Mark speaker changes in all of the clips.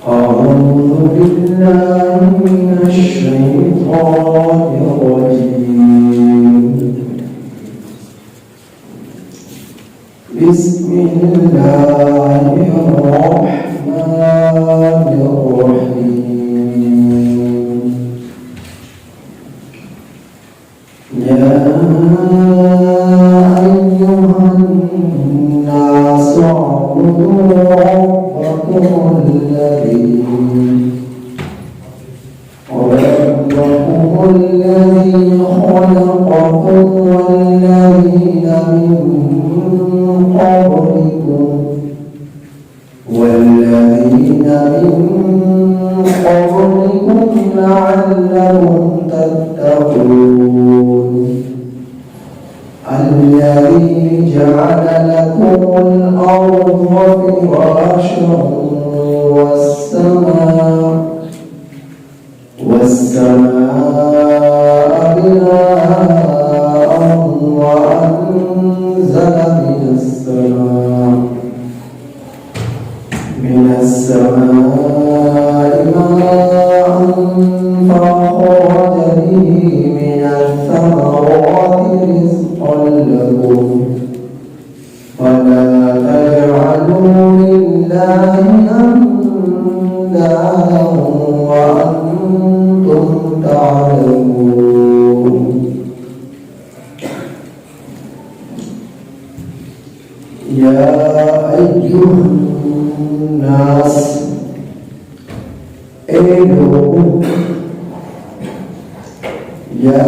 Speaker 1: أعوذ بالله من الشيطان الرجيم. بسم الله الرحمن الرحيم. يا أيها الناس اعبدوا ربكم الذي خلقكم والذين من قبلكم لعلهم تتقون. الذي جعل لكم الأرض فراشا والسماء بناء وأنزل من السماء ماء فأخرج به من الثمرات رزقا لكم فلا تجعلوا لله أندادا وأنتم تعلمون. يا أيها الناس يا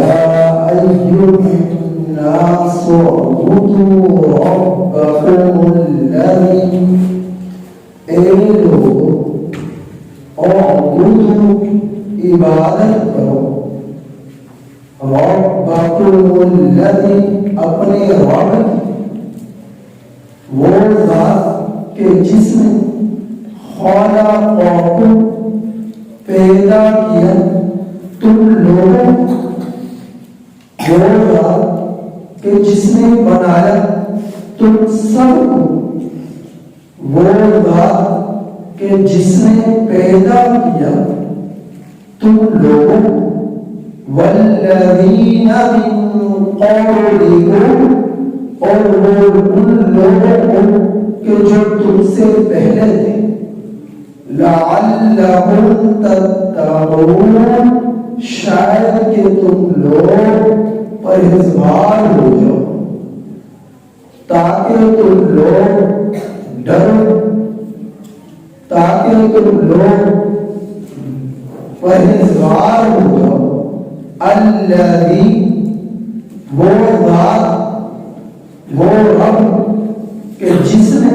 Speaker 1: أيها الناس اعبدوا ربكم الذي اعبدوا عبادت کرو ربکم الذی اپنے رب وہ ذات کہ جس نے خلقکم پیدا کیا تم لوگوں وہ ذات کہ جس نے بنایا تم سب کو وہ ذات کہ جس نے پیدا کیا تم لوگوں والذین من قبلکم اور وہ ان لوگوں کو کہ جو تم سے پہلے تھے لعلہم تتقون شاید کہ تم لوگ پرہیزگار ہو جاؤ تاکہ تم لوگ ڈرو تاکہ تم لوگ پرہیزگار ہو جاؤ. الذی وہ ذات وہ رب کہ جس نے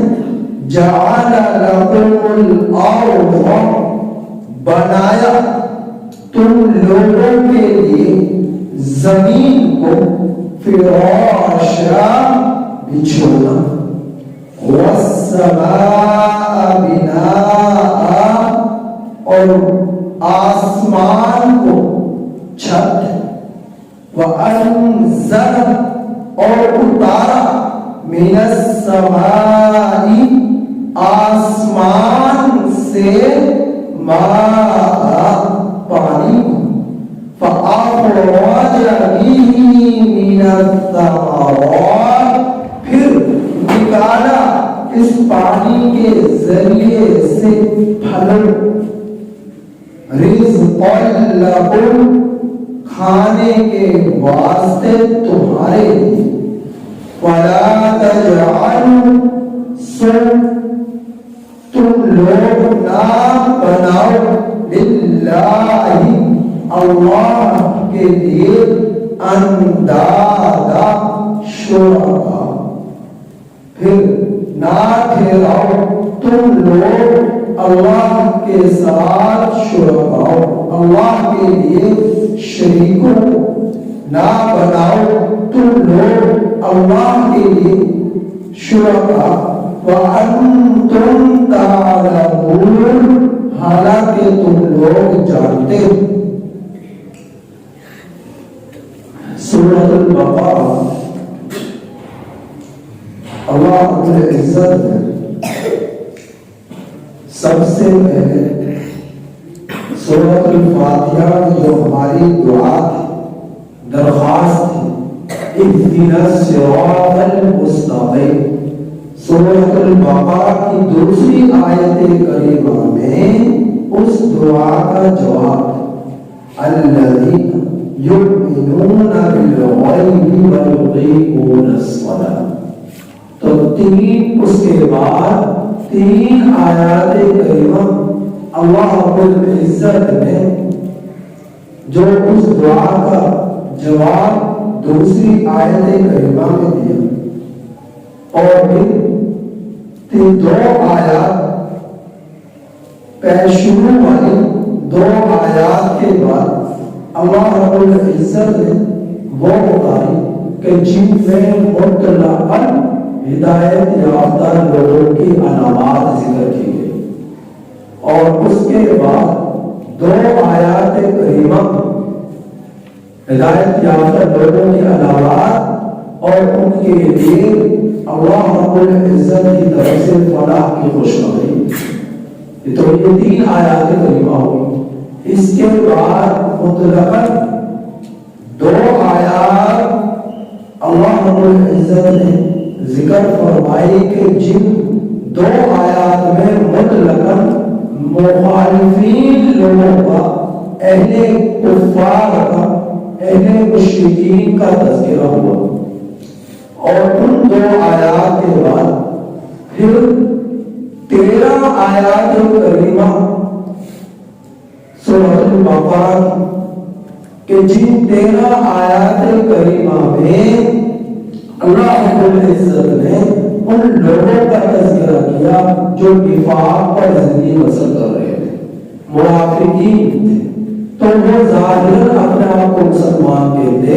Speaker 1: جعل لکم الارض بنایا تم لوگوں کے لیے زمین کو فراشا بچھونا والسماء بناء اور آسمان کو چھت وانزل اور اتارا من السماء آسمان سے ماء پانی فأخرج به من الثمرات پھر نکالا اس پانی کے ذریعے سے پھل رزقا لکم کھانے کے واسطے تمہارے وَلَا تَجْعَلُوا تم لوگ نہ بناؤ لِلَّهِ اللہ کے لیے اندادا شرکا پھر نہ ٹھہراؤ تم لوگ اللہ کے ساتھ شرکاؤ اللہ کے لیے شریکوں نہ بناؤ تم لوگ اللہ کے لیے شرکا وَأَنْتُمْ تَعْلَمُونَ حالانکہ تم لوگ جانتے. سورۃ البقرہ اللہ رب العزت نے سب سے پہلے سورۃ الفاتحہ میں جو ہماری دعا تھی، درخواست تھی، اهدنا الصراط المستقیم، سورۃ البقرہ کی دوسری آیت کریمہ میں اس دعا کا جواب الذین یؤمنون بالغیب ویقیمون الصلاۃ۔ تو اس کے بعد 3 آیات کریمہ اللہ رب العزت نے جو اس دعا کا جواب دوسری آیت کریمہ میں دیا، اور پھر 2 آیات شروع والی 2 آیات کے بعد اللہ رب العزت نے وہ بتائی کہ جن میں مطلقاً ہدایت یافتہ لوگوں کی علامات ذکر کی گئی، اور اس کے بعد 2 آیات کریمہ ہدایت یافتہ لوگوں کی علامات اور ان کے لیے اللہ رب العزت کی طرف سے فلاح کی خوشخبری۔ تو یہ 3 آیات کریمہ ہوئی۔ اس کے بعد مطلقاً 2 آیات اللہ رب العزت نے ذکر فرمائی کہ جن 2 آیات میں مطلقاً مخالفین لوگوں کا، اہل کفار کا، اہل مشرکین کا تذکرہ ہوا، اور ان 2 آیات کے بعد پھر 13 آیات کریمہ سورۃ البقرہ کہ جن 13 آیات کریمہ میں اللہ رب العزت نے ان لوگوں کا تذکرہ کیا جو نفاق پر زندگی بسر کر رہے تھے، منافقین تھے۔ تو وہ ظاہراً اپنے آپ کو مسلمان کہتے،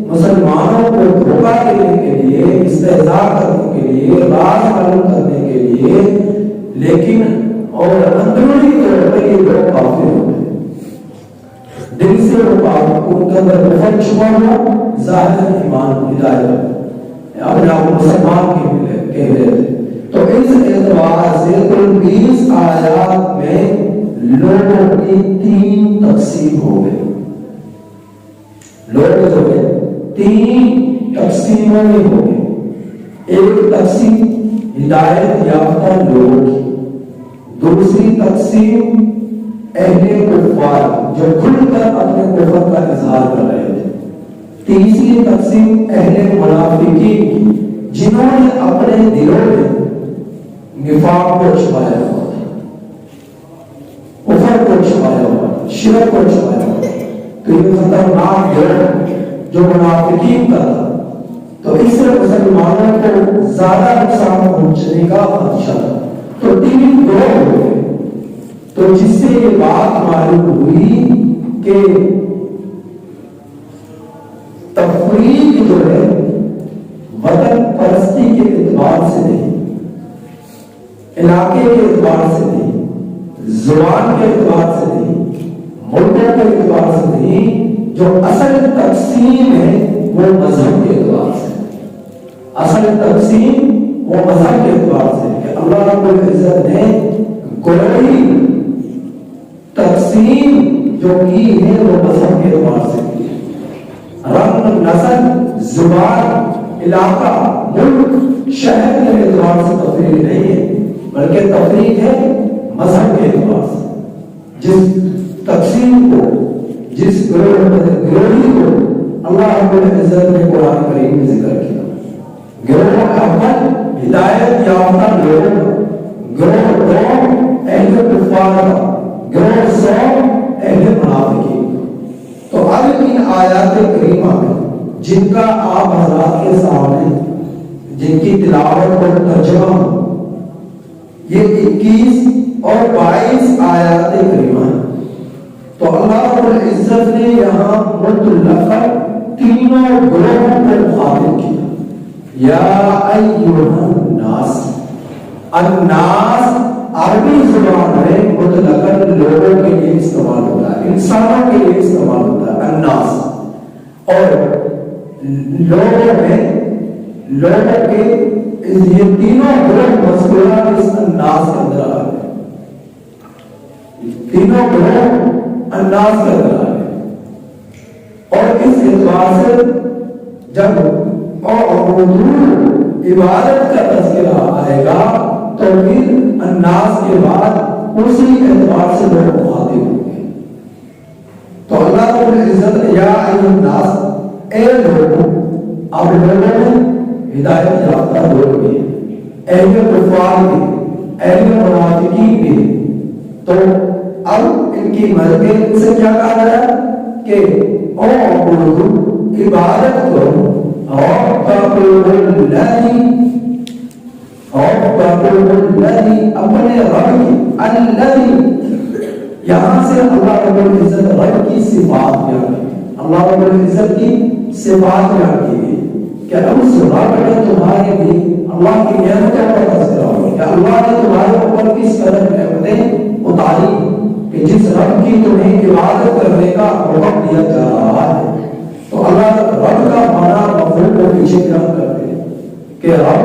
Speaker 1: مسلمانوں کو دھوکہ دینے کے لیے، استہزاء کرنے کے لیے، راز معلوم کرنے کے لیے، لیکن اور اندرونی طور پر یہ لوگ کافر ہوتے ہیں، دل سے وہ کافر، ان کے اندر کفر چھپا ہوا، ظاہر ایمان ہدایت اپنے آپ مسلمان کہہ رہے تھے۔ تو اس اعتبار سے کل 20 آیات میں لوگوں کی 3 تقسیم ہو گئے، لوگ جو ہے 3 تقسیموں میں ہو گئے۔ ایک تقسیم ہدایت یافتہ لوگوں کی، دوسری تقسیم اہل کفار جو کھل کر اپنے کفر کا اظہار کر رہے تھے، تیسری تقسیم اہل منافقین کی جنہوں نے اپنے دلوں میں نفاق کو چھپایا ہوا تھا، کفر کو چھپایا ہوا تھا، شرک کو چھپایا ہوا تھا۔ تو یہ خطرناک گروہ جو منافقین کا تھا، تو اس سے مسلمانوں کو زیادہ نقصان پہنچنے کا خدشہ تھا۔ تو 3 گروہ ہو گئے۔ تو جس سے یہ بات معلوم ہوئی کہ تفریق جو ہے وطن پرستی کے اعتبار سے نہیں، علاقے کے اعتبار سے نہیں، زبان کے اعتبار سے نہیں، ملکوں کے اعتبار سے نہیں، جو اصل تقسیم ہے وہ مذہب کے اعتبار سے، اصل تقسیم وہ مذہب کے اعتبار سے کہ اللہ رب العزت نے کوئی تقسیم جو کی ہے وہ مذہب کے اعتبار سے کی ہے۔ رنگ، نسل، زبان، علاقہ، ملک، شہر کے اعتبار سے تفریق نہیں ہے، بلکہ تفریق ہے مذہب کے اعتبار سے۔ جس تقسیم کو، جس گروہی کو اللہ رب العزت نے قرآن کریم میں ذکر کیا، گروہ اول ہدایت یافتہ لوگوں کا، گروہ 2 اہل کفار کا، گروہ 100 اہل منافقین کا۔ تو اب ان آیات کریمہ میں جن کا آپ حضرات کے سامنے جن کی تلاوت اور ترجمہ یہ 21 اور 22 آیات کریمہ ہیں، تو اللہ رب العزت نے یہاں مطلقاً تینوں گروہوں کو مخاطب کیا۔ یا ایھا الناس، الناس عربی زبان میں مطلقاً لوگوں کے لیے استعمال ہوتا ہے، انسانوں کے لیے استعمال ہوتا ہے الناس، اور لوگوں میں لوگوں کے یہ تینوں گروہ مذکورہ اس الناس کے اندر آ گئے، تینوں گروہ الناس کا کلام ہے، اور اس اعتبار سے جب عبادت کا تذکرہ آئے گا تو پھر الناس کے بعد اسی اعتبار سے لوگ مخاطب ہوں گے۔ تو اللہ رب العزت نے یا ایھا الناس، اے لوگوں، اب لوگوں میں ہدایت یافتہ لوگ بھی، اہل کفار بھی، اہل منافقین بھی، تو اب ان کی مرضی ان سے کیا کہا گیا کہ عبادت کرو اپنے رب کی، الذی، یہاں سے اللہ رب العزت رب کی صفات بیان کی، اللہ رب العزت کی صفات بیان کی گئی کہ اس رب نے تمہارے بھی اللہ کی نعمتوں کا تذکرہ ہوا کہ اللہ نے تمہارے اوپر کس قدر نعمتیں اتاری کہ جس رب کی تمہیں عبادت کرنے کا حکم دیا جا رہا ہے۔ تو اللہ رب کا معنی مفہوم کو پیچھے کیا کرتے ہیں کہ رب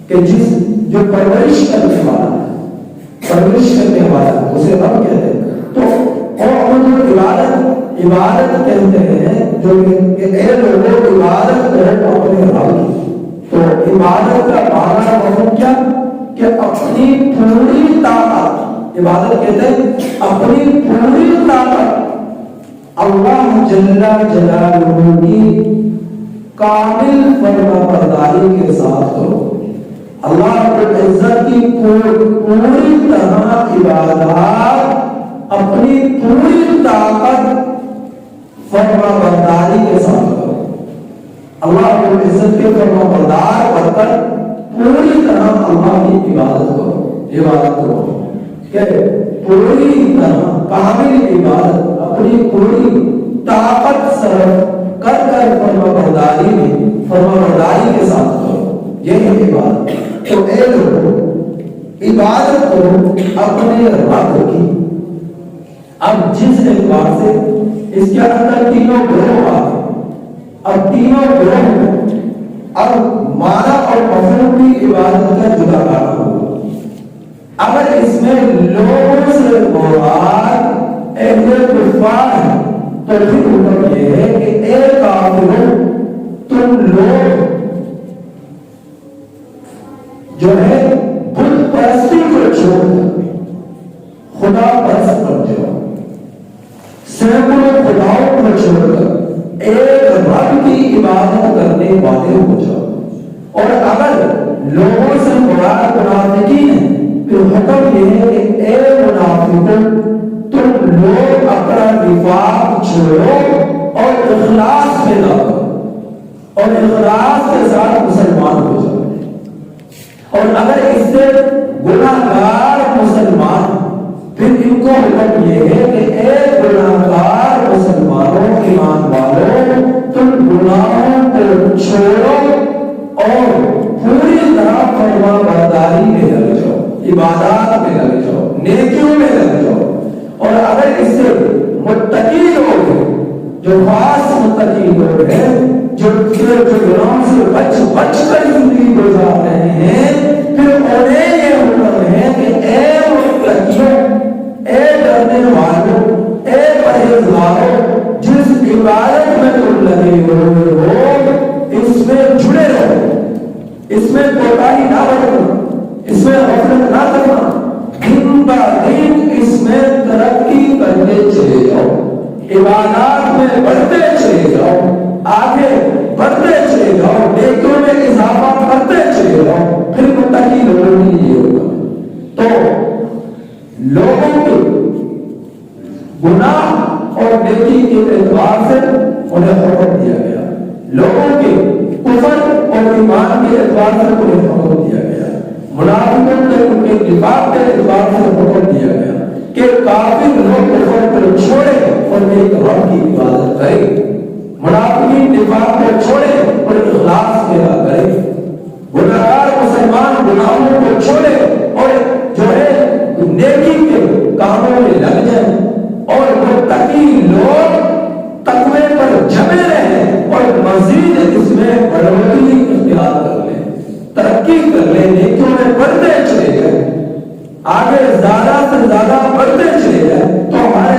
Speaker 1: کہ جس جو پرورش کرنے والا ہے، پرورش کرنے والا ہے اسے رب کہتے ہیں۔ تو اور جو عبادت کہتے ہیں جو کہ اے لوگوں عبادت کرو اپنے رب کی، تو عبادت کا معنی مفہوم کیا کہ اپنی پوری طاقت، عبادت کہتے ہیں اپنی پوری طاقت اللہ جل جلالہ کی کامل فرما برداری کے ساتھ کرو۔ اللہ رب العزت کی پوری طرح عبادات اپنی پوری طاقت فرما برداری کے ساتھ کرو۔ اللہ رب العزت کے فرما بردار بن کر پوری طرح اللہ کی عبادت کرو کہ پوری طرح کامل عبادت اپنی پوری طاقت صرف کر فرما برداری کے ساتھ کرو، یہ ہے عبادت۔ تو اے لوگوں عبادت کرو اپنے رب کی۔ اب جس اعتبار سے اس کے اندر تینوں گروہ آتے، اب تینوں گروہ میں اب معنی اور مفہوم کی عبادت کا جدا کرنا ہوگا۔ اگر اس میں لوگوں سے مراد اہل کفار ہے تو پھر حکم یہ ہے کہ اے کافروں، تم لوگ جو ہے بت پرستی کو چھوڑ کر خدا پرست بن جاؤ، سینکڑوں خداؤں کو چھوڑ کر ایک رب کی عبادت کرنے والے ہو جاؤ۔ اور اگر لوگوں سے مراد منافقین ہے پھر حکم یہ ہے کہ اے منافقوں، تم لوگ اپنا نفاق چھوڑو اور اخلاص میں لاؤ اور اخلاص کے ساتھ مسلمان ہو جاؤ۔ اور اگر اس سے گناہگار مسلمان، پھر ان کو حکم یہ ہے کہ اے گناہگار مسلمانوں، ایمان والوں، تم گناہوں کو چھوڑو اور پوری طرح فرما برداری میں لگ جاؤ، عبادات میں لگ جاؤ، نیکیوں میں لگ جاؤ۔ اور اگر اس سے متقی لوگ ہیں، جو خاص متقی لوگ ہیں، جو گناہوں سے بچ کر زندگی گزار رہے ہیں، پھر انہیں یہ حکم ہے کہ اے متقیوں، اے ڈرنے والوں، اے پرہیزگاروں، جس عبادت میں تم لگے ہوئے ہو اس میں جڑے رہو، اس میں کوتاہی نہ برتنا، اس میں غفلت نہ کرنا، دن بہ دن اس میں ترقی کرتے چلے جاؤ، عبادات میں بڑھتے چلے جاؤ، آگے بڑھتے چلے جاؤ، نیکیوں میں اضافہ کرتے چلے جاؤ، پھر متقی لوگوں کے لیے ہوگا۔ تو لوگوں کے گناہ اور نیکی کے اعتبار سے انہیں حکم دیا گیا، لوگوں کے کفر اور ایمان کے اعتبار سے انہیں حکم دیا گیا، منافقوں کے ان کے نفاق کے اعتبار سے حکم دیا گیا کہ کافر لوگ کفر کو چھوڑے اور ایک رب کی عبادت کریں، منافقین نفاق کو چھوڑے اور اخلاص پیدا کریں، گناہگار مسلمان گناہوں کو چھوڑے اور جو ہے نیکی کے کاموں میں لگ جائیں، اور متقی لوگ تقوی پر جمے رہیں اور مزید اس میں بڑھوتری اختیار کر لیں، ترقی کر لیں، نیکیوں میں بڑھتے چلے جائیں، آگے زیادہ سے زیادہ بڑھتے چلے جائیں۔ تو ہمارے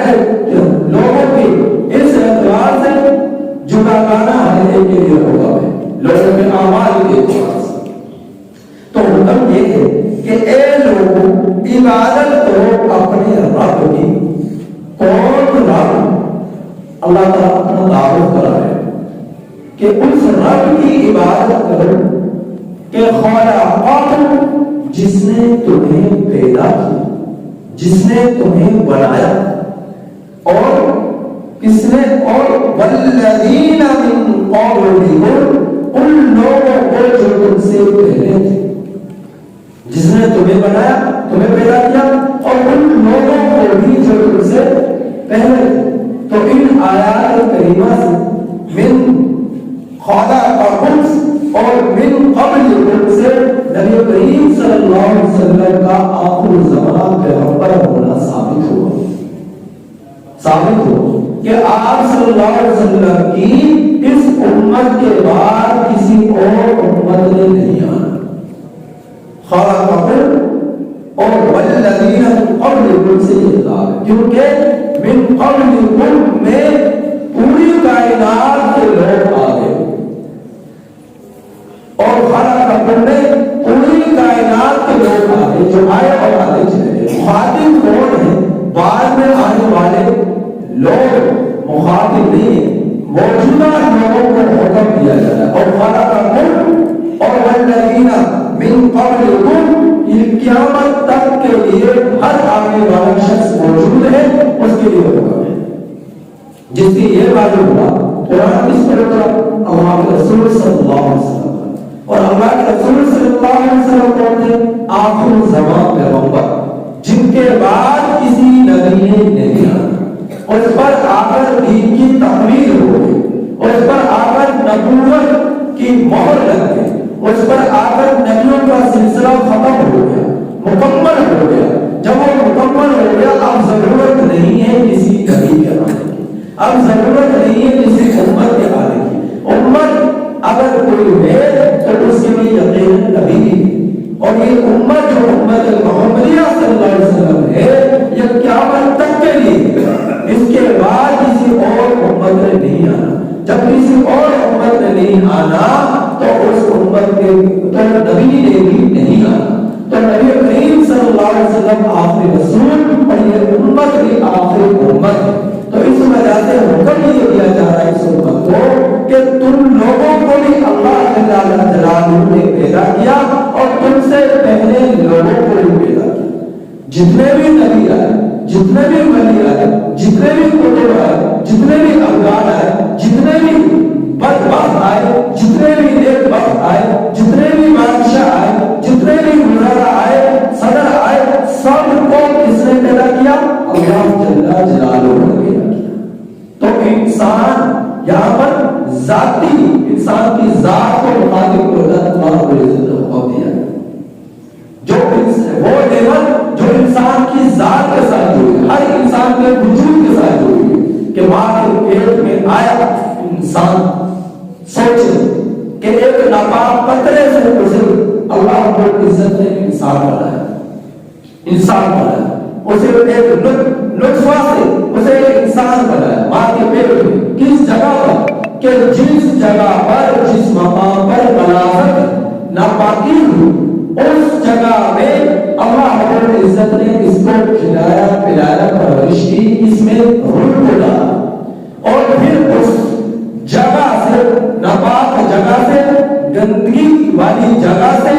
Speaker 1: اعمال کے اعتبار سے۔ تو حکم یہ ہے کہ اے لوگوں عبادت کرو اپنے رب کی۔ کون رب؟ اللہ تعالیٰ اپنا تعارف کرا ہے کہ اس رب کی عبادت کرو کہ خالقکم، جس نے تمہیں پیدا کیا، جس نے تمہیں بنایا، اور کس نے؟ اور والذین من قبلکم، ان لوگوں کو جو تم سے پہلے تھے، جس نے تمہیں بنایا، تمہیں پیدا کیا، اور ان لوگوں کو بھی جو تم سے پہلے تھے۔ تو ان آیات کریمہ سے من خلقکم اور من قبلکم سے نبی کریم صلی اللہ علیہ وسلم کا آخر زمان پیغمبر ہونا ثابت ہوا کہ آپ صلی اللہ علیہ وسلم کی اس امت کے بعد کسی اور امت نے نہیں آنا۔ خلقکم اور والذین من قبلکم سے یہ خطاب ہے، کیونکہ من قبلکم میں پوری کائنات کے لوگ آ گئے، اور خلقکم میں پوری کائنات کے لوگ آ گئے جو آئے اور آگے چلے گئے۔ مخاطب کون ہے؟ بعد میں آنے والے لوگ مخاطب نہیں ہیں، موجودہ لوگوں کو حکم دیا جاتا ہے۔ اور خلقکم اور والذین من قبلکم، یہ قیامت تک کے لیے ہر آنے والا شخص موجود ہے، اس کے لیے حکم ہے۔ جس کی یہ معلوم ہوا قرآن کس پر اترا؟ اللہ کے رسول صلی اللہ علیہ وسلم، اور اللہ کے رسول صلی اللہ علیہ وسلم کون تھے؟ آخر زمان پیغمبر، جن کے بعد کسی نبی نے نہیں آنا، اور اس پر آ کر دین کی تکمیل ہو گئی، اور اس پر آ کر نبوت کی مہر لگ گئی، اور اس پر آ کر نبیوں کا سلسلہ ختم ہو گیا، مکمل ہو گیا۔ جب وہ مکمل ہو گیا، اب ضرورت نہیں ہے کسی نبی کے آنے کی، اب ضرورت نہیں ہے کسی امت کے آنے کی۔ امت اگر کوئی ہے تو اس کے لیے یقین نبی کی، اور یہ امت جو امت محمدیہ صلی اللہ علیہ وسلم ہے، یہ قیامت تک کے لیے، اس کے بعد کسی اور امت نے نہیں آنا۔ جب کسی اور امت نے نہیں آنا تو اس امت کے تو نبی نے بھی نہیں آنا۔ تو نبی کریم صلی اللہ علیہ وسلم آخری رسول، اور یہ امت بھی آخری امت ہے۔ تو اس وجہ سے حکم یہ دیا جا رہا ہے اس امت کو کہ تم لوگوں کو بھی اللہ جل جلالہ نے پیدا کیا، اور تم سے پہلے لوگوں کو بھی پیدا کیا۔ جتنے بھی نبی آئے، جتنے بھی ولی آئے، جتنے بھی کتب آئے، جتنے بھی افغان آئے، جتنے بھی بدبخت آئے، جتنے بھی نیک بخت آئے، جتنے بھی بادشاہ آئے، جتنے بھی وزراء آئے، صدر آئے، سب کو کس نے پیدا کیا؟ اللہ جل جلالہ نے پیدا کیا۔ تو انسان یہاں پر ذاتی انسان کی ذات کو مخاطب کو اللہ رب العزت نے حکم دیا، جو وہ نعمت جو انسان کی ذات کے ساتھ جڑی ہے، ہر انسان کے وجود کے ساتھ جڑی ہے، کہ ماں کے پیٹ میں آیا انسان، سوچے کہ ایک ناپاک قطرے سے اسے اللہ رب العزت نے انسان بنایا، اسے ایک نطفہ سے اسے ایک انسان بنایا ماں کے پیٹ میں۔ کس جگہ پر؟ کہ جس جگہ پر، جس مقام پر غلاظت ناپاکی ہوئی، اس جگہ میں اللہ رب العزت نے اس کو کھلایا پلایا پرورش کی، اس میں روح کو ڈالا، اور پھر اس جگہ سے، ناپاک جگہ سے، گندگی والی جگہ سے،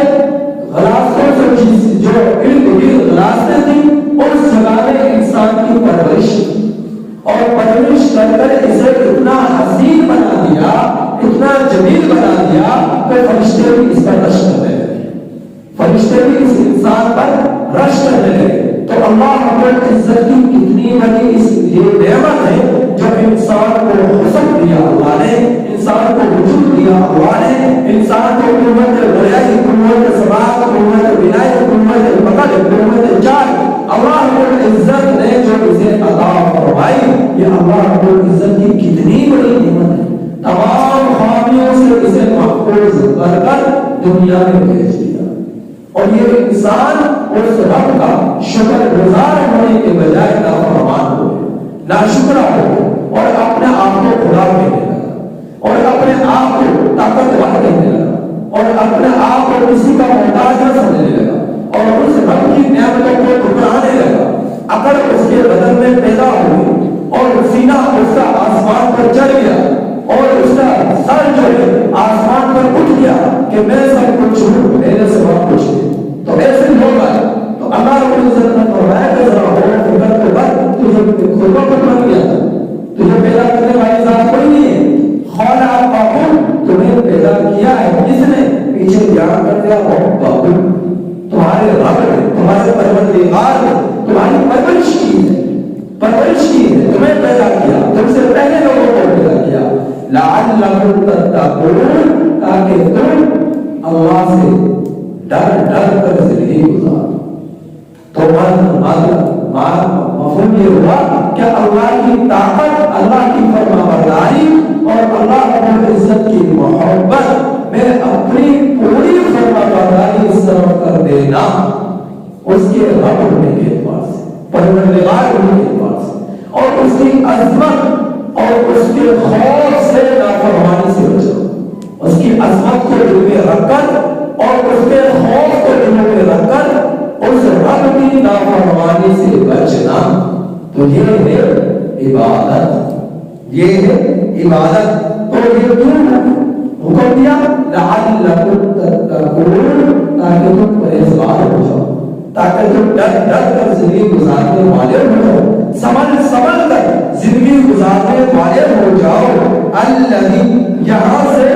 Speaker 1: غلاظتوں سے جو ارد گرد غلاظتیں تھیں، اس جگہ میں انسان کی پرورش، اور پرورش کر کر اسے اتنا حسین بنا دیا، اتنا جمیل بنا دیا کہ فرشتے بھی اس پر رشک کرنے لگے، فرشتے بھی اس انسان پر رشک کرنے لگے۔ تو اللہ رب العزت کی کتنی بڑی یہ نعمت ہے جو انسان کو حسن دیا اللہ نے، انسان کو وجود دیا اللہ نے، انسان کو قوت غیائی، قوت سماعت، قوت بینائی، قوت پکڑ، قوت چال، اللہ رب العزت نے جو اسے عطا فرمائی، یہ اللہ رب العزت کی کتنی بڑی نعمت ہے۔ تمام خامیوں سے اسے محفوظ کر کر دنیا میں بھیج دیا، اور یہ انسان اس رب کا شکر گزار ہونے کے بجائے نافرمان ہو گیا، ناشکرا ہو گیا، اور اپنے آپ کو خدا کہنے لگا، اور اپنے آپ کو طاقتور کہنے لگا، اور اپنے آپ کو کسی کا محتاج نہ سمجھنے لگا اور اس رب کی نعمتوں کو ٹھکرانے لگا، عقل اس کے بدن میں پیدا ہوئی اور سینہ اس کا آسمان پر چڑھ گیا اور اس کا سر جو ہے آسمان پر اٹھ گیا کہ میں سب کچھ ہوں، میرے سوا کچھ نہیں۔ تو ایسے لوگ آئے تو اللہ رب العزت نے فرمایا کہ ذرا غور فکر کے بعد تجھے خدا پر بن گیا تھا، تجھے پیدا کرنے والی ذات کوئی نہیں ہے، خالق باقول تمہیں پیدا کیا ہے کس نے؟ پیچھے بیان کر دیا باقول، تمہارے رب نے، تمہارے پروردگار نے تمہاری پرورش کی ہے، پرورش کی ہے، تمہیں پیدا کیا، تم سے پہلے لوگوں کو پیدا کیا، لعلکم تتقون، تاکہ تم اللہ سے ڈر ڈر کر زندگی گزارو۔ تو مفہوم یہ ہوا کہ اللہ کی طاقت، اللہ کی فرمانبرداری اور اللہ رب العزت کی محبت میں اپنی پوری فرمانبرداری صرف کر دینا، اس کے رب ہونے کے اعتبار سے، پروردگار ہونے کے اعتبار سے، اور اس کی عظمت اور اس کے خوف سے نافرمانی سے بچنا، اس کی عظمت کو دل میں رکھ کر اور اس کے خوف کو دل میں رکھ کر اس رب کی نافرمانی سے بچنا، تو یہ ہے عبادت، یہ ہے عبادت۔ تو یہ کیوں حکم دیا؟ لعلکم تتقون، تاکہ تم پرہیزگار ہو جاؤ، تاکہ تم ڈر ڈر کر زندگی گزارنے والے ہو جاؤ، سمجھ سمجھ کر زندگی گزارنے والے ہو جاؤ۔ الذی، یہاں سے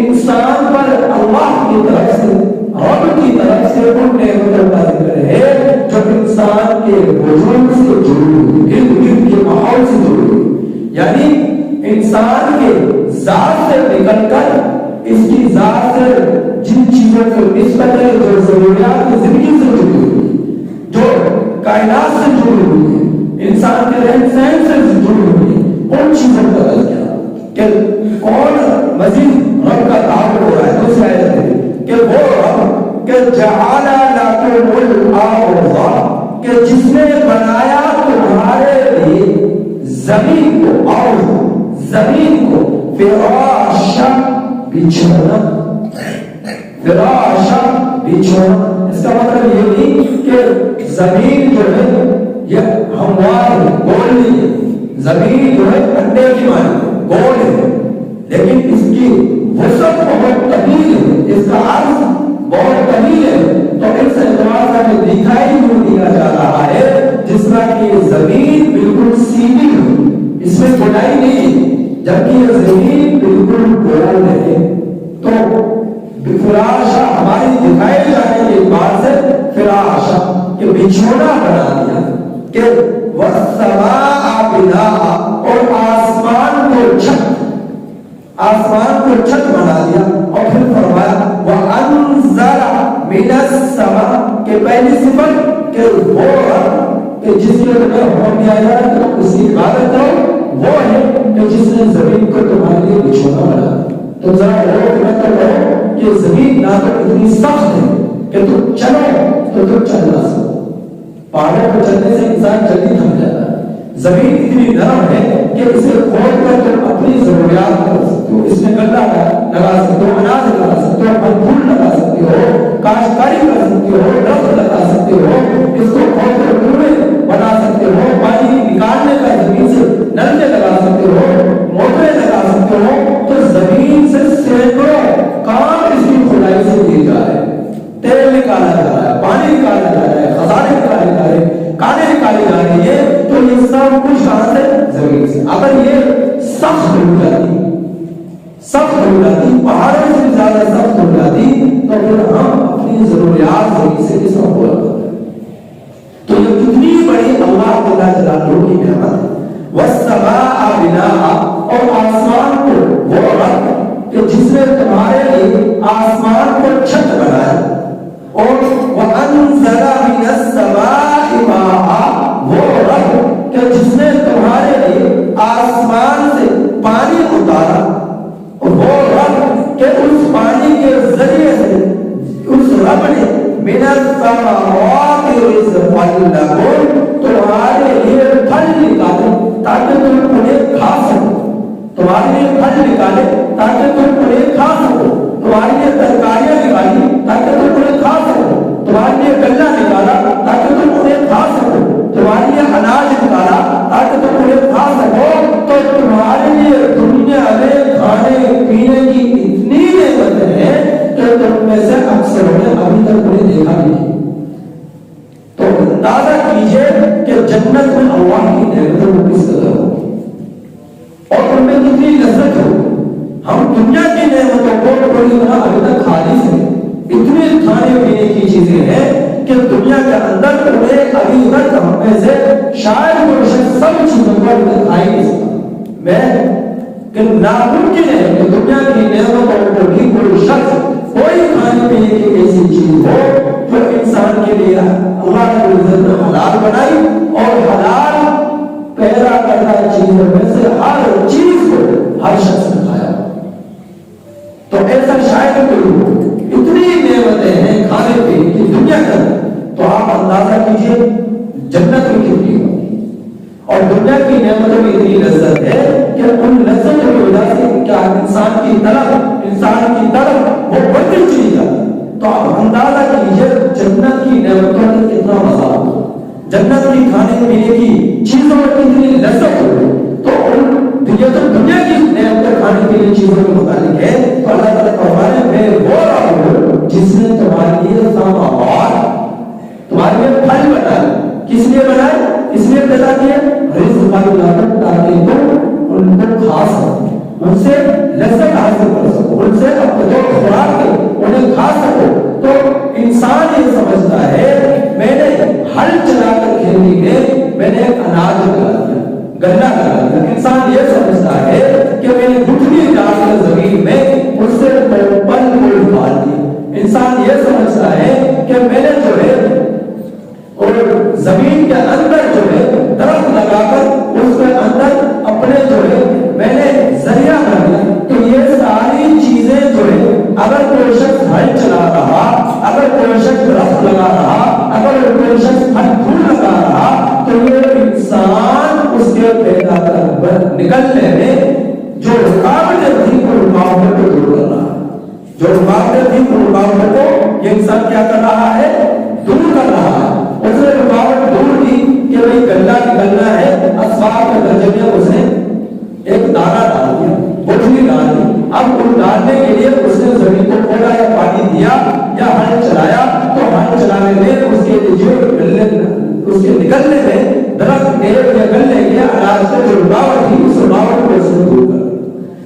Speaker 1: انسان پر اللہ کی طرف سے، رب کی طرف سے ان نعمتوں کا ذکر ہے جو انسان کے وجود سے جڑی ہوئی، ارد گرد کے ماحول سے جڑی ہوئی، یعنی انسان کے ذات سے نکل کر اس کی ذات سے جن چیزوں کو نسبت ہے، جو ضروریات کی زندگی سے جڑی ہوئی، جو کائنات سے جڑی ہوئی ہے، انسان کے رہن سہن سے جڑی ہوئی ہے، ان چیزوں کا تذکرہ کہ کون مزید رب کا تعارف ہو رہا ہے۔ دوسری آیت ہے کہ وہ رب کہ جعل لکم الارض، کہ جس نے بنایا تمہارے لیے زمین کو، اور زمین کو فراشا، بچھونا، فراشا بچھونا، اس کا مطلب یہ نہیں کہ زمین جو ہے یہ ہموار ہے، گول نہیں ہے، زمین جو ہے انڈے کی مانی گول ہے، لیکن اس کی وسعت بہت طویل ہے، اس کا عرض بہت طویل ہے۔ تو اس اعتبار سے ہمیں دکھائی کیوں دیا جا رہا ہے جس طرح کی زمین بالکل سیدھی ہے، اس میں گھٹائی نہیں ہے، جبکہ یہ زمین بالکل گول ہے۔ تو فراشا ہماری دکھائے جانے کے بعد سے فراشا کہ بچھونا بنا دیا، کہ والسماء بناء، اور آسمان کو چھت، آسمان کو چھت بنا دیا، اور پھر فرمایا وَأَنزَلَ مِنَ السَّمَاءِ، کہ پہلی صفت کہ وہ رب کہ جس کے تمہیں حکم دیا جائے کہ اس کی عبادت کرو، وہ ہے کہ جس نے زمین کو تمہارے لیے بچھونا بنا دیا۔ تم ذرا غور فکر کرو کہ زمین نہ تو اتنی سخت ہے کہ تم چلو تو تم چل نہ سکو، پہاڑوں پر چلنے سے انسان جلدی تھک جاتا ہے، زمین اتنی نرم ہے کہ اسے کھود کر تم اپنی ضروریات کر سکتے ہو، اس میں گلہ لگا سکتے ہو، اناج لگا سکتے ہو، پھول لگا سکتے ہو، کاشتکاری کر سکتے ہو، درخت لگا سکتے ہو، اس کو کھود کر کنویں بنا سکتے ہو، پانی نکالنے کا زمین سے نلکے لگا سکتے ہو، موٹریں لگا سکتے ہو۔ تو زمین سے سینکڑوں کام اس کی کھدائی سے کیے جا رہے ہیں، تیل نکالا جا رہا ہے، پانی نکالا جا رہا ہے، خزانے نکالے جا رہے ہیں، کانیں نکالی جا رہی ہے، تو یہ سب کچھ کہاں سے؟ زمین سے۔ اگر یہ سخت ہو جاتی، سخت ہو جاتی، پہاڑوں سے زیادہ سخت ہو جاتی، تو پھر ہم اپنی ضروریات زمین سے کس طرح پورا کرتے؟ تو یہ کتنی بڑی اللہ جل جلالہ کی نعمت ہے۔ والسماء بناء، اور آسمان کو وہ رب کہ جس نے تمہارے لیے آسمان کو چھت بنایا، اور وَأَنزَلَ مِنَ السَّمَاءِ مَاءً، وہ رب کہ جس نے تمہارے لیے آسمان سے پانی اتارا، وہ رب کہ اس پانی کے ذریعے سے اس رب نے مِنَ السَّمَاوَاتِ رِزْقًا لَكُمْ، تمہارے لیے پھل نکالے تاکہ تم انہیں کھا سکو، تمہارے لیے پھل نکالے تاکہ تم انہیں کھا سکو۔ تمہارے لیے ترکاریاں نکالی تاکہ تم انہیں کھا سکو، تمہارے لیے غلہ نکالا تاکہ تم انہیں کھا سکو، تمہارے لیے اناج نکالا تاکہ تم انہیں کھا سکو، تو تمہارے لیے دنیا میں کھانے پینے کی اتنی نعمتیں ہیں کہ تم میں سے اکثروں نے ابھی تک انہیں دیکھا بھی نہیں۔ تو اندازہ کیجئے کہ جنت میں اللہ کی نعمتوں کو کس قدر ہوگی اور ان میں کتنی لذت ہوگی۔ ہم دنیا کی نعمتوں کو پوری طرح ابھی تک خالی سے اتنے کھانے پینے کی چیزیں ہیں کہ دنیا کے اندر انہیں ابھی تک ہم میں سے شاید کوئی شخص سب چیزوں کو ابھی تک کھا ہی نہیں سکتا۔ میں ناممکن ہے کہ دنیا کی نعمتوں کو بھی کوئی شخص کوئی کھانے پینے کی ایسی چیز ہو جو انسان کے لیے اللہ نے عزت نے حلال بنائی اور حلال پیدا کردہ چیزوں میں سے ہر چیز کو ہر شخص نے کھایا، تو ایسا شاید کوئی ہو۔ اتنی نعمتیں ہیں کھانے پینے کی دنیا کا، تو آپ اندازہ کیجئے جنت میں کتنی ہوگی۔ اور دنیا کی نعمتوں میں اتنی لذت ہے کہ ان لذتوں کی وجہ سے کیا انسان کی طرف وہ بڑھتی چلی جاتی۔ تو آپ اندازہ کیجئے جنت کی نعمتوں میں کتنا مزہ ہوگا، جنت کی کھانے پینے کی چیزوں میں کتنی لذت ہوگی۔ تو یہ تو دنیا کی نعمتیں کھانے پینے چیزوں کے متعلق ہے، تو اللہ تعالیٰ فرمانے میں وہ رب جس نے تمہارے لیے تمہارے لیے پھل بنائے، کس لیے بنائے؟ اس لیے پیدا کیے رزق تاکہ تم ان کو کھا سکو، ان سے لذت حاصل کر سکو، ان سے اپنے خوراک کے انہیں کھا سکو۔ تو انسان یہ سمجھتا ہے میں نے ہل چلا کر کھیتی میں نے ایک اناج لگا دیا، گلہ لگا دیا۔ انسان یہ سمجھتا ہے کہ میں نے گٹھلی ڈال کر زمین میں اس سے پل پھول ڈال دیا۔ انسان یہ سمجھتا ہے کہ میں نے جو ہے اور زمین کے اندر جو ہے درخت لگا کر اس کے اندر اپنے جو ہے میں نے ذریعہ کر دیا۔ تو یہ ساری چیزیں جو ہے اگر کوئی شخص ہل چلا رہا، اگر کوئی شخص درخت لگا رہا، اگر کوئی شخص پھل پھول لگا رہا، تو یہ انسان اس کے پیدا کر نکلنے میں جو رکاوٹیں تھی وہ رکاوٹوں کو دور کر رہا ہے، جو رکاوٹیں تھی وہ رکاوٹوں کو یہ انسان کیا کر رہا ہے؟ دور کر رہا ہے۔ اس نے رکاوٹ دور کی کہ بھئی گلہ نکلنا ہے، اسباب کے درجے میں اس نے ایک دانہ ڈال دیا، گٹھلی ڈال دی۔ اب ان ڈالنے کے لیے اس نے زمین کو کھودا یا پانی دیا یا ہل چلایا، تو ہل چلانے میں اس کے نکلنے میں درخت کے یا گلنے کے اناج سے جو رکاوٹ تھی اس رکاوٹ کو اس نے دور کر دیا۔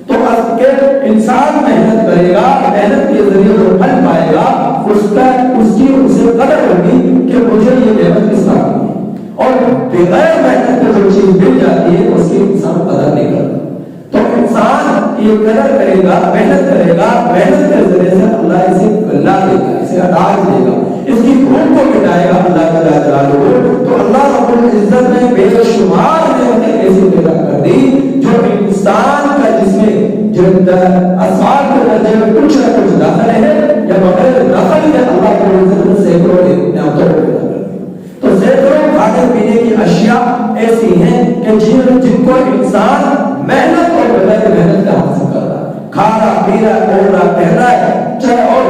Speaker 1: تو اب کہ انسان محنت کرے گا، محنت کے ذریعے جو پھل پائے گا اس کی اسے قدر ہوگی کہ مجھے یہ نعمت کس طرح ہوگی، اور بغیر محنت کے جو چیز مل جاتی ہے اس کی انسان قدر نہیں کرتا۔ تو انسان یہ قدر کرے گا، محنت کرے گا، محنت کے ذریعے سے اللہ اسے گلہ دے گا، اسے اناج دے گا، اس کی بھوک کو مٹائے گا اللہ تعالیٰ کو۔ تو اللہ رب العزت نے بے شمار نعمتیں ایسی پیدا کر دی جو انسان کا جس میں جو اسباب کے درجے میں کچھ نہ کچھ داخل ہے یا بغیر داخل ہے، اللہ رب العزت نے سینکڑوں نعمتوں کو پیدا کر دی۔ تو سینکڑوں کھانے پینے کی اشیاء ایسی ہیں کہ جن کو انسان محنت اور بغیر محنت کا حاصل کر رہا ہے، کھانا پینا اوڑھنا پہننا ہے، چاہے اور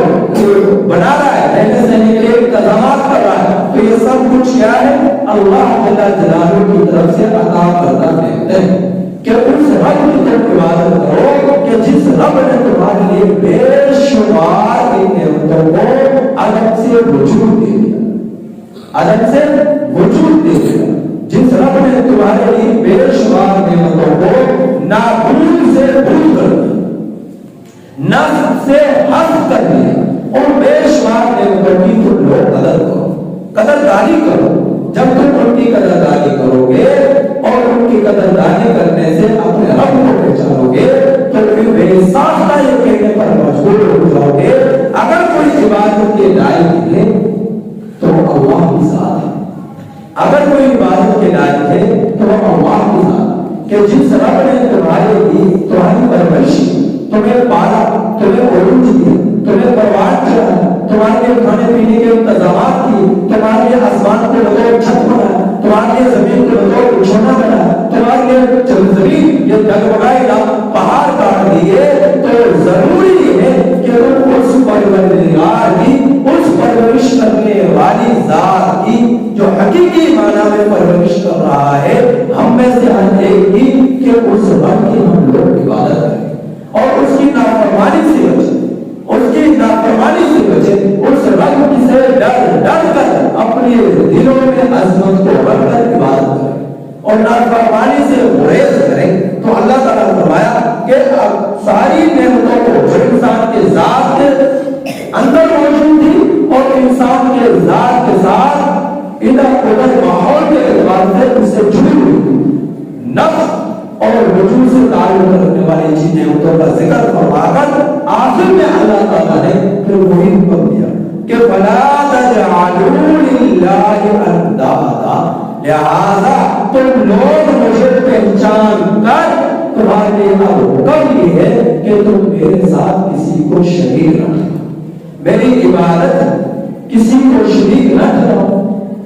Speaker 1: بنا رہا ہے، رہنے سہنے کے لیے انتظامات کر رہا ہے، تو یہ سب کچھ کیا ہے؟ اللہ جل جلالہ کی طرف سے عطا کردہ نعمتیں کہ اس رب کی طرف عبادت کرو کہ جس رب نے تمہارے لیے بے شمار کی نعمتوں کو عدم سے وجود دے دیا، عدم سے وجود دے دیا۔ جس رب نے تمہارے لیے بے شمار نعمتوں کو نابود سے دور کر دیا، نفس سے حذف کر دیا، اور بے شمار نعمتوں کی تم لوگ قدر کرو، قدردانی کرو۔ جب تم ان کی قدردانی کرو گے اور ان کی قدردانی کرنے سے اپنے رب کو پہچانو گے تو پھر بے ساختہ یہ کہنے پر مجبور ہو جاؤ گے اگر کوئی عبادت کے لائق ہے تو اللہ کی ذات ہے، اگر کوئی عبادت کے لائق ہے تو اللہ کی ذات، کہ جس رب نے تمہارے لیے تمہاری پرورش، تمہیں پالا، تمہیں عروج دیا، تمہیں پروان چڑھایا، تمہارے لیے کھانے پینے کے انتظامات کیے، تمہارے لیے آسمان کو بطور چھت بنایا، تمہارے لیے زمین کو بطور بچھونا بنایا، تمہارے لیے زمین یہ ڈگمگائے گا پہاڑ کاٹ دیے، تو تو ضروری ہے کہ تم اس پروردگار کی، اس پرورش کرنے والی ذات کی جو حقیقی معنی میں پرورش کر رہا ہے، ہم میں سے ہر ایک کی، کہ اس رب کی ہم لوگ عبادت کریں اور اس کی نافرمانی سے بچیں، اس کی نافرمانی سے بچیں، اس رب سے ڈر کر اپنے دلوں میں عظمت کو رکھ کر عبادت کریں اور نافرمانی سے گریز کریں۔ تو اللہ تعالیٰ نے فرمایا کہ ساری نعمتوں کو جو انسان کے ذات کے اندر موجود تھی اور انسان کے ذات کے ساتھ ادھر ادھر ماحول کے اعتبار سے اس سے جڑی ہوئی نفس اور وجود سے تعلق رکھنے والی چیز نعمتوں کا ذکر فرما کر آخر میں اللہ تعالیٰ نے پھر وہی حکم دیا کہ فَلَا تَجْعَلُوا لِلَّهِ أَنْدَادًا، لہذا تم لوگ مجھے پہچان کر تمہارے لیے حکم یہ ہے کہ تم میرے ساتھ کسی کو شریک نہ ٹھہراؤ، میری عبادت کسی کو شریک نہ ٹھہراؤ،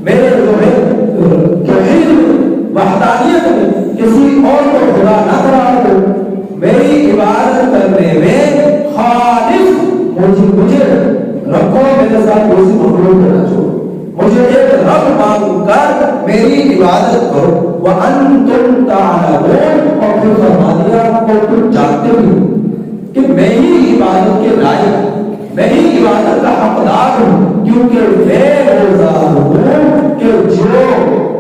Speaker 1: میرے توحید وحدانیت میں کسی اور کو خدا نہ قرار دو، میری عبادت کرنے میں خالص مجھے رکھو، میرے ساتھ کوئی مخلوق نہ چھوڑو، مجھے ایک رب مان کر میری عبادت کرو۔ وَأَنْتُمْ تَعْلَمُونَ، اور پھر فرما دیا اور تم جانتے ہو کہ میں ہی عبادت کے لائق، میں ہی عبادت کا حقدار ہوں، کیونکہ میں وہ ذات ہوں کہ جو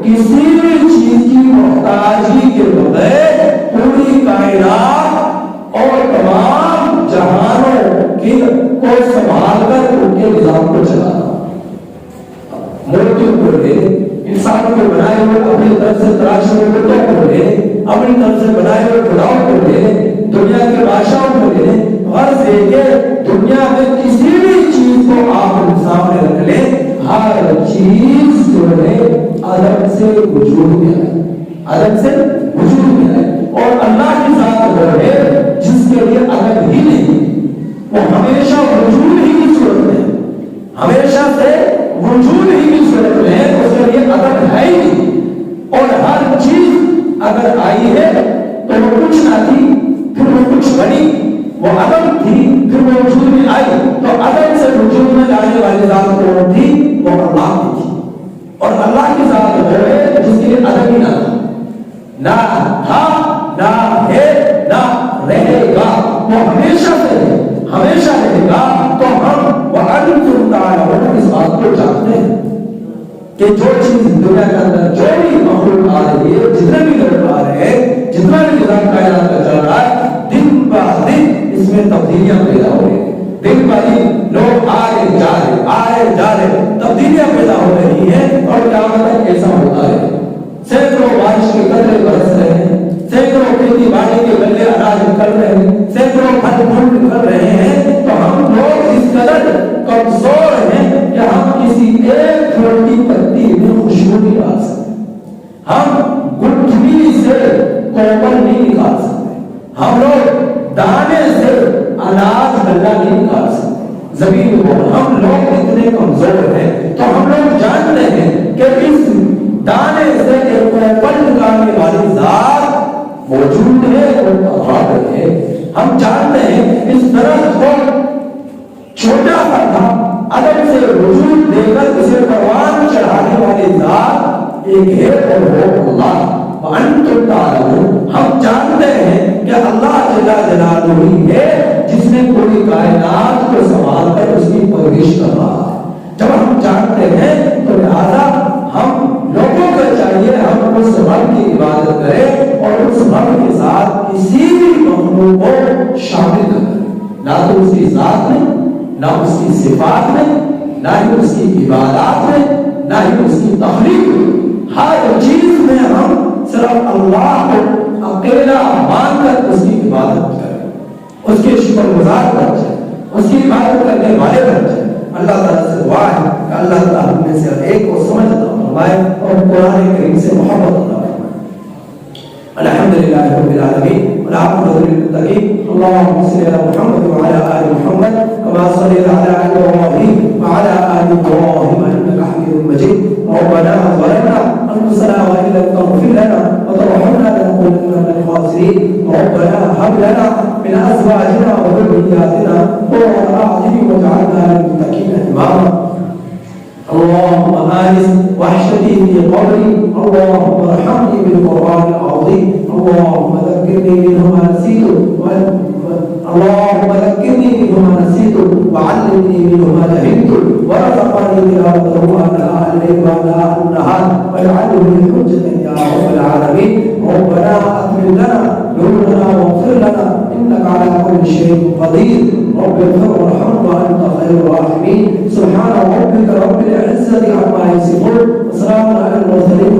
Speaker 1: کسی بھی چیز کی محتاجی کے بغیر پوری کائنات اور تمام جہانوں کی کو سنبھال کر ان کے نظام کو چلانا۔ ملکوں کو لے، انسانوں کو بنائے ہوئے اپنی طرف سے تراشے ہوئے بتوں کو لے، اپنی طرف سے بنائے ہوئے خداؤں کو لے، دنیا کے بادشاہوں کو لے، غرض ہے کہ دنیا میں کسی بھی چیز کو آپ سامنے رکھ لیں، ہر چیز جو ہے عدم سے وجود میں آئے، عدم سے وجود میں آئے، اور اللہ کی ذات وہ ہے جس کے لیے عدم ہی نہیں، وہ ہمیشہ وجود ہی کی صورت میں، ہمیشہ سے وجود ہی کی صورت میں، اس کے لیے عدم ہے ہی نہیں، اور ہر چیز اگر آئی ہے تو وہ کچھ نہ تھی پھر وہ کچھ بنی، وہ عدم تھی پھر وہ وجود میں آئی، تو عدم سے وجود میں لانے والی ذات کون تھی؟ وہ اللہ کی تھی، اور اللہ کی ذات وہ ہے جس کے لیے عدم ہی نہ تھا، نہ ہے، نہ رہے گا، وہ ہمیشہ سے ہے، ہمیشہ رہے گا۔ تو ہم وَأَنْتُمْ تَعْلَمُونَ اس بات کو جانتے ہیں کہ جو چیز دنیا کے اندر جو بھی مخلوق آ رہی ہے، جتنے بھی لوگ آ رہے ہیں، جتنا بھی نظام کائنات کا چل رہا ہے، دن بہ دن اس میں تبدیلیاں پیدا ہو رہی ہیں، دن بہ دن لوگ آئے جا رہے تبدیلیاں پیدا ہو رہی ہیں، اور قیامت تک ایسا ہوتا ہے۔ سینکڑوں بارش کے قطرے برس رہے ہیں، سینکڑوں کھیتی باڑی کے غلے اناج نکل رہے ہیں، سینکڑوں پھل پھول نکل رہے ہیں، تو ہم لوگ اس قدر کمزور ہیں کہ ہم کسی ایک چھوٹی پتی میں خوشبو نہیں ڈال سکتے، ہم گٹھلی سے کومل نہیں نکال سکتے، ہم لوگ دانے سے اناج گلا نہیں نکال سکتے، زمین کو ہم لوگ اتنے کمزور ہیں۔ تو ہم لوگ جانتے ہیں کہ اس دانے سے ایک کومل نکالنے والی ذات موجود ہے اور قادر ہے۔ ہم جانتے ہیں اس درخت کو چھوٹا سا تھا، عدم سے وجود دے کر اسے پروان چڑھانے والی ذات ایک ہے اور وہ اللہ۔ وَأَنْتُمْ تَعْلَمُونَ، ہم جانتے ہیں کہ اللہ جل جلالہ ہی ہے جس نے پوری کائنات کو سنبھال کر اس کی پرورش کر رہا ہے۔ جب ہم جانتے ہیں تو لہذا ہم لوگوں کو چاہیے ہم اس رب کی عبادت کریں اور اس رب کے ساتھ کسی بھی مخلوق کو شامل نہ کریں، نہ تو اس کی ذات میں، نہ اس کی صفات میں، نہ ہی اس کی عبادات میں، نہ ہی اس کی تخلیق میں۔ ہر چیز میں ہم صرف اللہ کو اکیلا مان کر اس کی عبادت کریں، اس کے شکر گزار بن جائیں، اس کی عبادت کرنے والے بن جائیں۔ اللہ تعالیٰ سے دعا ہے کہ اللہ تعالیٰ ہم میں سے ہر ایک کو سمجھ عطا فرمائے اور قرآن کریم سے محبت عطا فرمائے۔ الحمدللہ رب العالمین والعاقبۃ للمتقین، اللهم صل علی محمد وعلی آل محمد كما صليت على ابراہیم وعلى آل ابراہیم انك حمید مجید۔ ربنا ظلمنا انفسنا وان لم تغفر لنا وترحمنا لنكونن من الخاسرین۔ ربنا هب لنا من ازواجنا ذرياتنا قرة أعين واجعلنا للمتقين إماما. اللهم آنس وحشتي في قبري، اللهم ارحمني بالقرآن العظيم، اللهم ذكرني منه ما نسيت، اللهم ذكرني منه ما نسيت وعلمني منه ما جهلت ورزقني تلاوته آناء الليل وآناء النهار واجعله لي حجة يا رب العالمين. ربنا أتمم لنا نورنا واغفر لنا إنك على كل شيء قدير. رب اغفر وارحم وأنت خير الراحمين. سبحان ربك رب العزة عما يصفون وسلام على المرسلين.